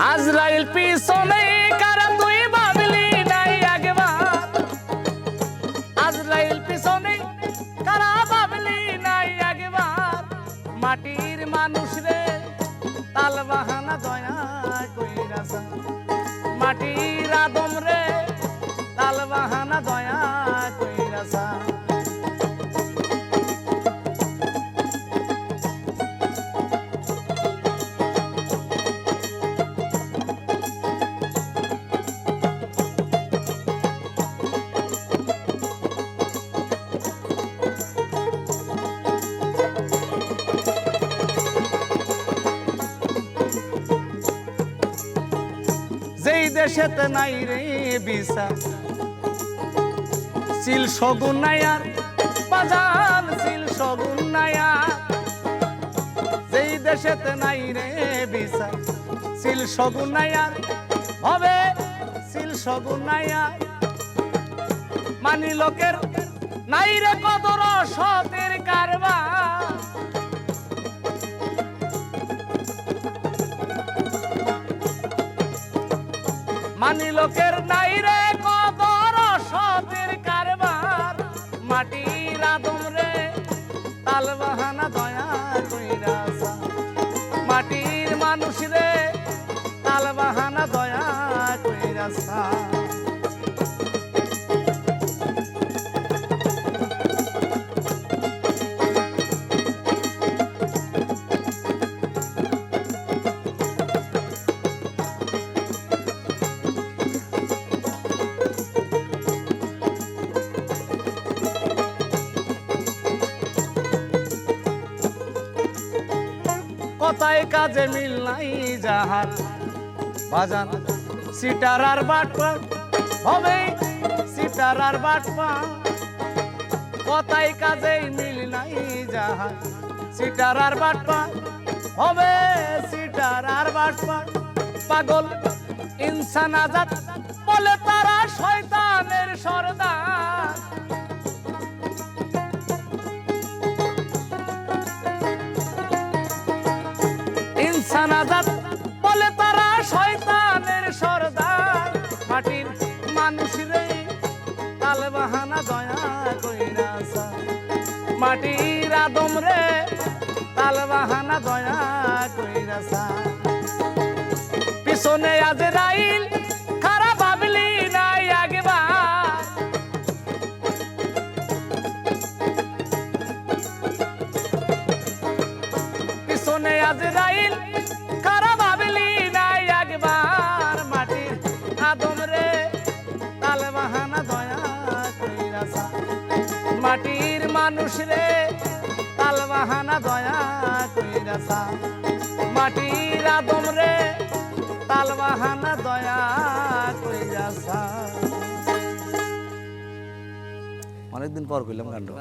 আজরাইল পিছনে কারা তুই ভাবলি নাই একবার, আজরাইল পিছনে কারা ভাবলি নাই একবার, মাটির মানুষ রে তাল বাহানা দয়া কইরাছা, মাটির আদম রে তাল বাহানা দয়া কইরাছা। যেই দেশেতে নাই রে বিচার সিল সগুন নাই আর বাজান সিল সগুন নাই আর, যেই দেশেতে নাই রে বিচার সিল সগুন নাই আর হবে সিল সগুন নাই আর, মানি লোকের নাই রে কদর সতের কারবার, মানি লোকের নাই রে কদর সতের কারবার, মাটির আদম রে তাল বাহানা দয়া কইরাছা, মাটির মানুষ রে তাল বাহানা দয়া কইরাছা। কথায় কাজে মিল নাই যাহার বাজান সিটার আর বাটপা হবে সিটার আর বাটপা, কথায় কাজে মিল নাই যাহার সিটার আর বাটপা হবে সিটার আর বাটপা, পাগল ইনসান আজাদ বলে তারা শয়তানের সরদার, ইনসান আজাদ বলে তারা শয়তানের সরদার, মাটির মানুষ রে তাল বাহানা দয়া কইরাছা, মাটির আদম রে তাল বাহানা দয়া কইরাছা। পিছনে আজরাইল খারাপ ভাবলি নাই একবার, পিছনে আজরাইল খারাপ ভাবলি নাই একবার, মাটির আদম রে তাল বাহানা দয়া কইরাছা, মাটির মানুষ রে তাল বাহানা দয়া কইরাছা, মাটির আদম রে তাল বাহানা দয়া কইরাছা। অনেকদিন পর কইলাম গানটা।